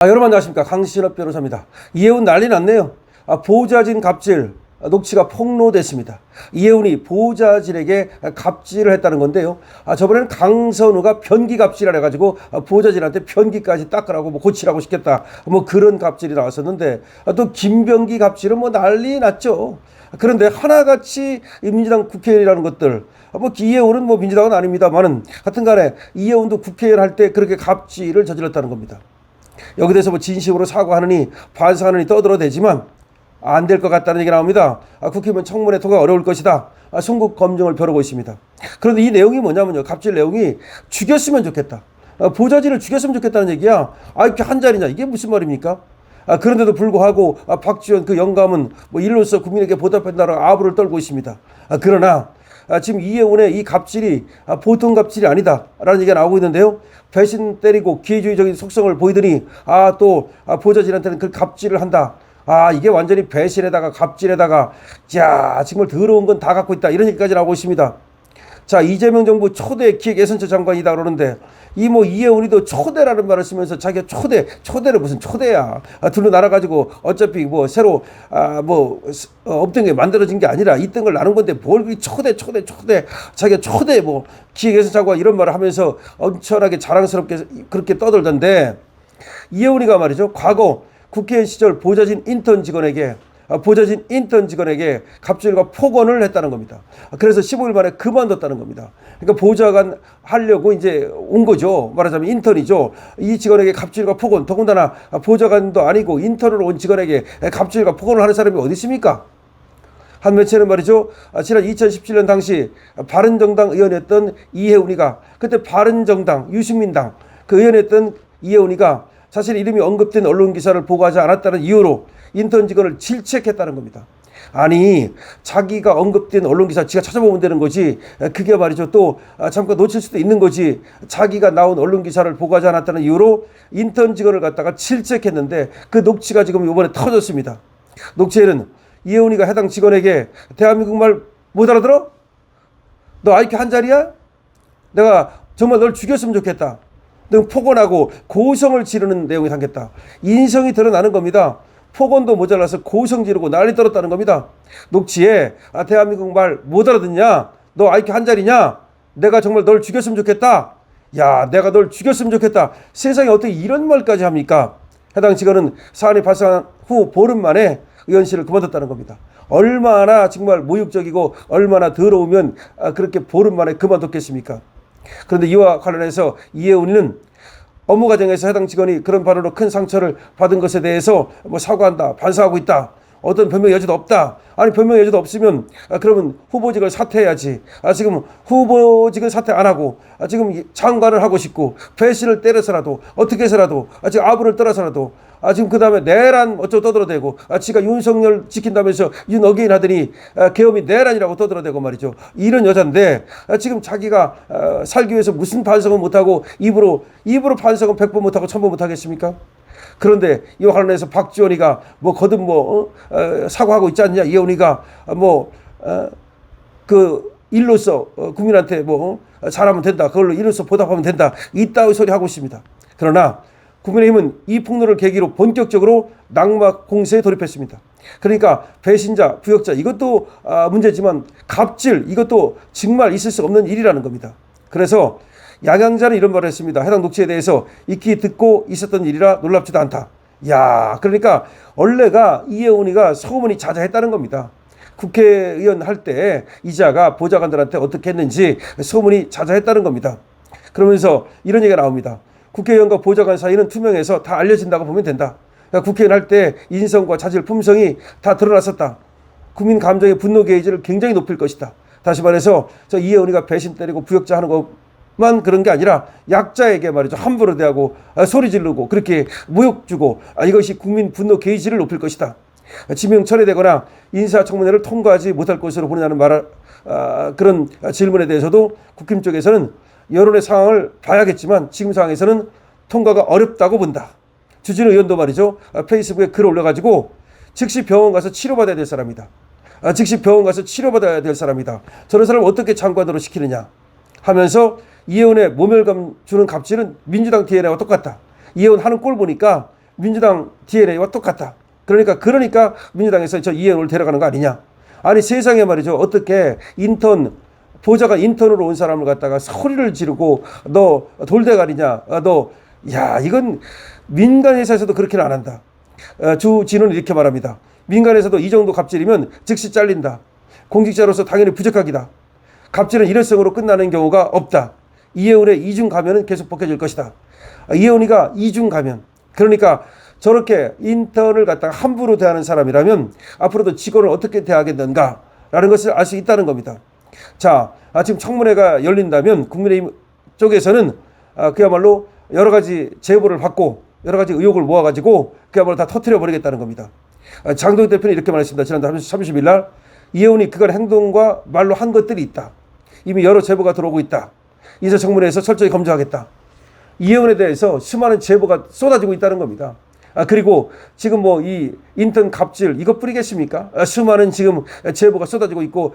여러분 안녕하십니까. 강신업 변호사입니다. 이해운 난리 났네요. 보좌진 갑질, 녹취가 폭로됐습니다. 이해운이 보좌진에게 갑질을 했다는 건데요. 저번에는 강선우가 변기 갑질을 해가지고 보좌진한테 변기까지 닦으라고 고치라고 시켰다. 그런 갑질이 나왔었는데 또 김병기 갑질은 난리 났죠. 그런데 하나같이 민주당 국회의원이라는 것들, 이해운은 민주당은 아닙니다만은 하여튼간에 이해운도 국회의원 할 때 그렇게 갑질을 저질렀다는 겁니다. 여기 대해서 진심으로 사과하느니 반성하느니 떠들어대지만 안 될 것 같다는 얘기 나옵니다. 국회의원 청문회 통과 어려울 것이다. 송국 검증을 벼르고 있습니다. 그런데 이 내용이 뭐냐면요. 갑질 내용이 죽였으면 좋겠다. 보좌진을 죽였으면 좋겠다는 얘기야. 이렇게 한 자리냐. 이게 무슨 말입니까? 그런데도 불구하고 박지원 그 영감은 일로서 국민에게 보답한다고 아부를 떨고 있습니다. 그러나 지금 이해운의 이 갑질이 보통 갑질이 아니다라는 얘기가 나오고 있는데요. 배신 때리고 기회주의적인 속성을 보이더니 또 보좌진한테는 그 갑질을 한다. 이게 완전히 배신에다가 갑질에다가 정말 더러운 건 다 갖고 있다. 이런 얘기까지 나오고 있습니다. 자, 이재명 정부 초대 기획예산처 장관이다 그러는데 이해운이도 초대라는 말을 쓰면서 자기가 초대를 무슨 초대야. 둘로 나눠가지고 어차피 새로 없던 게 만들어진 게 아니라 있던 걸 나눈 건데 뭘 초대 자기가 초대 기획예산 장관 이런 말을 하면서 엄청나게 자랑스럽게 그렇게 떠들던데 이해운이가 말이죠. 과거 국회의원 시절 보좌진 인턴 직원에게 갑질과 폭언을 했다는 겁니다. 그래서 15일 만에 그만뒀다는 겁니다. 그러니까 보좌관 하려고 이제 온 거죠. 말하자면 인턴이죠. 이 직원에게 갑질과 폭언, 더군다나 보좌관도 아니고 인턴으로 온 직원에게 갑질과 폭언을 하는 사람이 어디 있습니까? 한 매체는 말이죠. 지난 2017년 당시 바른정당 의원이었던 이해운이가 그때 바른정당, 유승민당 그 의원이었던 이해운이가 사실 이름이 언급된 언론 기사를 보고하지 않았다는 이유로 인턴 직원을 질책했다는 겁니다. 자기가 언급된 언론 기사 지가 찾아보면 되는 거지. 그게 말이죠. 또 잠깐 놓칠 수도 있는 거지. 자기가 나온 언론 기사를 보고하지 않았다는 이유로 인턴 직원을 갖다가 질책했는데 그 녹취가 지금 이번에 터졌습니다. 녹취에는 이해운이가 해당 직원에게 대한민국 말 못 알아들어? 너 IQ 한 자리야? 내가 정말 널 죽였으면 좋겠다. 등 폭언하고 고성을 지르는 내용이 담겼다. 인성이 드러나는 겁니다. 폭언도 모자라서 고성 지르고 난리 떨었다는 겁니다. 녹취에 대한민국 말 못 알아듣냐? 너 IQ 한 자리냐? 내가 정말 널 죽였으면 좋겠다. 내가 널 죽였으면 좋겠다. 세상에 어떻게 이런 말까지 합니까? 해당 직원은 사안이 발생한 후 보름 만에 의원실을 그만뒀다는 겁니다. 얼마나 정말 모욕적이고 얼마나 더러우면 그렇게 보름 만에 그만뒀겠습니까? 그런데 이와 관련해서 이해운이는 업무 과정에서 해당 직원이 그런 발언으로 큰 상처를 받은 것에 대해서 사과한다, 반성하고 있다. 어떤 변명 여지도 없다. 변명 여지도 없으면 그러면 후보직을 사퇴해야지. 지금 후보직을 사퇴 안 하고 지금 장관을 하고 싶고 배신을 때려서라도 어떻게 해서라도 지금 아부를 떨어서라도 지금 그 다음에 내란 어쩌고 떠들어대고 지가 윤석열 지킨다면서 윤어게인 하더니 계엄이 내란이라고 떠들어대고 말이죠. 이런 여잔데 지금 자기가 살기 위해서 무슨 반성을 못하고 입으로 반성은 100번 못하고 1000번 못하겠습니까? 그런데 이와 관련해서 박지원이가 거듭 사과하고 있지 않냐? 이해운이가 그 일로서 국민한테 잘하면 된다. 그걸로 일로서 보답하면 된다. 이따위 소리 하고 있습니다. 그러나 국민의힘은 이 폭로를 계기로 본격적으로 낙마 공세에 돌입했습니다. 그러니까 배신자, 부역자 이것도 문제지만 갑질 이것도 정말 있을 수 없는 일이라는 겁니다. 그래서 양양자는 이런 말을 했습니다. 해당 녹취에 대해서 익히 듣고 있었던 일이라 놀랍지도 않다. 그러니까 원래가 이해운이가 소문이 자자했다는 겁니다. 국회의원 할 때 이자가 보좌관들한테 어떻게 했는지 소문이 자자했다는 겁니다. 그러면서 이런 얘기가 나옵니다. 국회의원과 보좌관 사이는 투명해서 다 알려진다고 보면 된다. 그러니까 국회의원 할 때 인성과 자질, 품성이 다 드러났었다. 국민 감정의 분노 게이지를 굉장히 높일 것이다. 다시 말해서 이해운이가 배신 때리고 부역자 하는 것만 그런 게 아니라 약자에게 말이죠. 함부로 대하고 소리 지르고 그렇게 모욕 주고 이것이 국민 분노 게이지를 높일 것이다. 지명 철회되거나 인사청문회를 통과하지 못할 것으로 보느냐는 그런 질문에 대해서도 국힘 쪽에서는 여론의 상황을 봐야겠지만 지금 상황에서는 통과가 어렵다고 본다. 주진우 의원도 말이죠. 페이스북에 글 올려가지고 즉시 병원 가서 치료받아야 될 사람이다. 즉시 병원 가서 치료받아야 될 사람이다. 저런 사람을 어떻게 장관으로 시키느냐 하면서 이혜원의 모멸감 주는 갑질은 민주당 DNA와 똑같다. 이혜원 하는 꼴 보니까 민주당 DNA와 똑같다. 그러니까 민주당에서 저 이혜원을 데려가는 거 아니냐. 아니 세상에 말이죠. 어떻게 보좌관 인턴으로 온 사람을 갖다가 소리를 지르고 너 돌대가리냐. 이건 민간 회사에서도 그렇게는 안 한다. 주진우는 이렇게 말합니다. 민간에서도 이 정도 갑질이면 즉시 잘린다. 공직자로서 당연히 부적합이다. 갑질은 일회성으로 끝나는 경우가 없다. 이혜원의 이중 가면은 계속 벗겨질 것이다. 이혜원이가 이중 가면, 그러니까 저렇게 인턴을 갖다가 함부로 대하는 사람이라면 앞으로도 직원을 어떻게 대하겠는가라는 것을 알 수 있다는 겁니다. 자, 지금 청문회가 열린다면 국민의힘 쪽에서는 그야말로 여러 가지 제보를 받고 여러 가지 의혹을 모아가지고 그야말로 다 터뜨려 버리겠다는 겁니다. 장동혁 대표는 이렇게 말했습니다. 지난 30일 날 이혜원이 그간 행동과 말로 한 것들이 있다. 이미 여러 제보가 들어오고 있다. 인사청문회에서 철저히 검증하겠다. 이혜원에 대해서 수많은 제보가 쏟아지고 있다는 겁니다. 그리고 지금 이 인턴 갑질 이거 뿌리겠습니까? 수많은 지금 제보가 쏟아지고 있고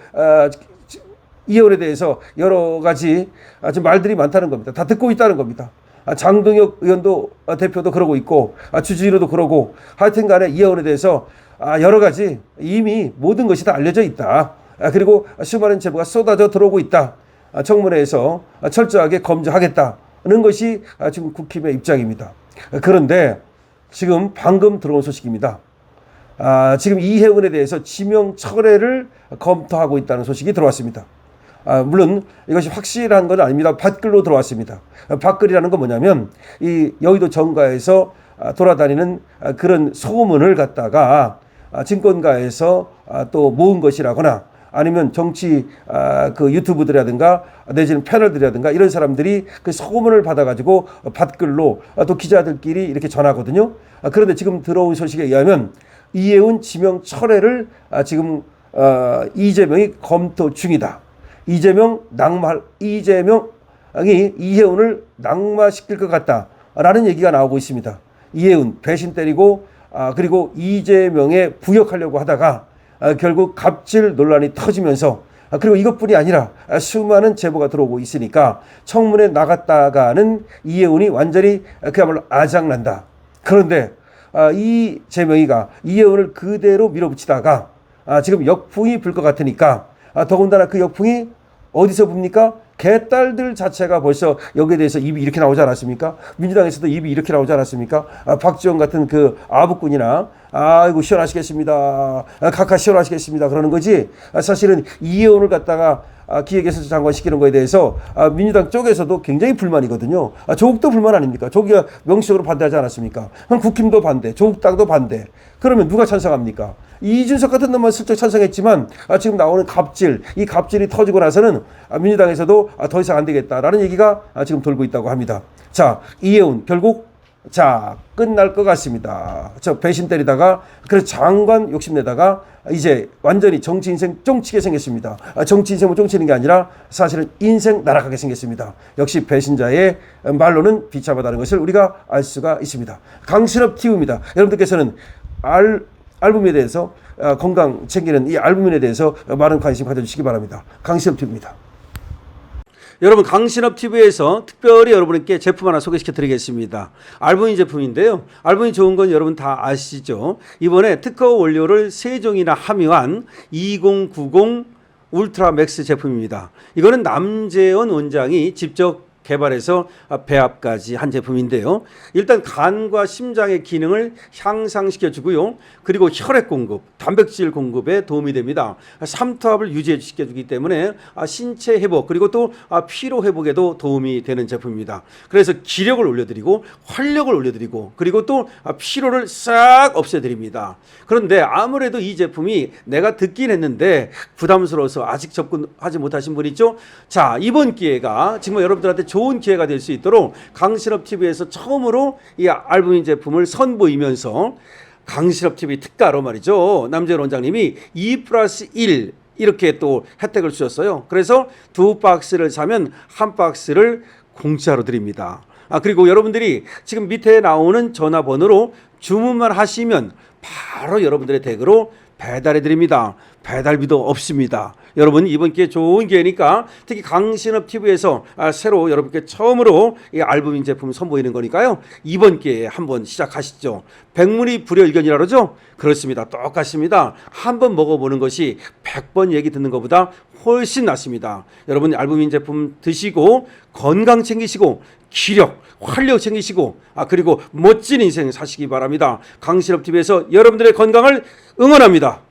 이혜원에 대해서 여러 가지 지금 말들이 많다는 겁니다. 다 듣고 있다는 겁니다. 장동혁 의원도 대표도 그러고 있고 주진우도 그러고 하여튼 간에 이혜원에 대해서 여러 가지 이미 모든 것이 다 알려져 있다. 그리고 수많은 제보가 쏟아져 들어오고 있다. 청문회에서 철저하게 검증하겠다는 것이 지금 국힘의 입장입니다. 그런데 지금 방금 들어온 소식입니다. 지금 이혜원에 대해서 지명 철회를 검토하고 있다는 소식이 들어왔습니다. 물론 이것이 확실한 건 아닙니다. 밭글로 들어왔습니다. 밭글이라는 건 뭐냐면 이 여의도 정가에서 돌아다니는 그런 소문을 갖다가 증권가에서 또 모은 것이라거나 아니면 정치 그 유튜브들이라든가 내지는 패널들이라든가 이런 사람들이 그 소문을 받아가지고 밭글로 또 기자들끼리 이렇게 전하거든요. 그런데 지금 들어온 소식에 의하면 이혜원 지명 철회를 지금 이재명이 검토 중이다. 이재명이 이혜원을 낙마시킬 것 같다라는 얘기가 나오고 있습니다. 이혜원 배신 때리고 그리고 이재명에 부역하려고 하다가 결국 갑질 논란이 터지면서 그리고 이것뿐이 아니라 수많은 제보가 들어오고 있으니까 청문회 나갔다가는 이혜원이 완전히 그야말로 아작난다. 그런데 이재명이가 이혜원을 그대로 밀어붙이다가 지금 역풍이 불 것 같으니까 더군다나 그 역풍이 어디서 붑니까? 개딸들 자체가 벌써 여기에 대해서 입이 이렇게 나오지 않았습니까? 민주당에서도 입이 이렇게 나오지 않았습니까? 박지원 같은 그 아부꾼이나 아이고 시원하시겠습니다. 각하 시원하시겠습니다. 그러는 거지. 사실은 이혜원을 갖다가 기획예술처 장관 시키는 거에 대해서 민주당 쪽에서도 굉장히 불만이거든요. 조국도 불만 아닙니까? 조국이 명시적으로 반대하지 않았습니까? 국힘도 반대, 조국당도 반대. 그러면 누가 찬성합니까? 이준석 같은 놈만 슬쩍 찬성했지만 지금 나오는 갑질, 이 갑질이 터지고 나서는 민주당에서도 더 이상 안 되겠다라는 얘기가 지금 돌고 있다고 합니다. 자, 이혜원 결국 끝날 것 같습니다. 저 배신 때리다가 그래서 장관 욕심내다가 이제 완전히 정치 인생 쫑치게 생겼습니다. 정치 인생을 쫑치는 게 아니라 사실은 인생 날아가게 생겼습니다. 역시 배신자의 말로는 비참하다는 것을 우리가 알 수가 있습니다. 강신업 TV입니다. 여러분들께서는 알부민에 대해서 건강 챙기는 이 알부민에 대해서 많은 관심 가져주시기 바랍니다. 강신업 TV입니다. 여러분 강신업TV에서 특별히 여러분께 제품 하나 소개시켜 드리겠습니다. 알부민 제품인데요. 알부민 좋은 건 여러분 다 아시죠? 이번에 특허 원료를 3종이나 함유한 2090 울트라 맥스 제품입니다. 이거는 남재원 원장이 직접 개발해서 배합까지 한 제품인데요. 일단 간과 심장의 기능을 향상시켜 주고요. 그리고 혈액 공급, 단백질 공급에 도움이 됩니다. 삼투압을 유지시켜 주기 때문에 신체 회복 그리고 또 피로 회복에도 도움이 되는 제품입니다. 그래서 기력을 올려드리고 활력을 올려드리고 그리고 또 피로를 싹 없애드립니다. 그런데 아무래도 이 제품이 내가 듣긴 했는데 부담스러워서 아직 접근하지 못하신 분 있죠? 자, 이번 기회가 정말 여러분들한테 좋은 기회가 될 수 있도록 강신업TV에서 처음으로 이 알부민 제품을 선보이면서 강신업TV 특가로 말이죠. 남재원 원장님이 2+1 이렇게 또 혜택을 주셨어요. 그래서 2박스를 사면 1박스를 공짜로 드립니다. 그리고 여러분들이 지금 밑에 나오는 전화번호로 주문만 하시면 바로 여러분들의 댁으로 배달해 드립니다. 배달비도 없습니다. 여러분 이번 기회 좋은 기회니까 특히 강신업 TV에서 새로 여러분께 처음으로 이 알부민 제품 선보이는 거니까요. 이번 기회에 한번 시작하시죠. 백문이 불여일견이라 그러죠? 그렇습니다. 똑같습니다. 한번 먹어보는 것이 100번 얘기 듣는 것보다 훨씬 낫습니다. 여러분 알부민 제품 드시고 건강 챙기시고 기력, 활력 챙기시고 그리고 멋진 인생 사시기 바랍니다. 강신업 TV에서 여러분들의 건강을 응원합니다.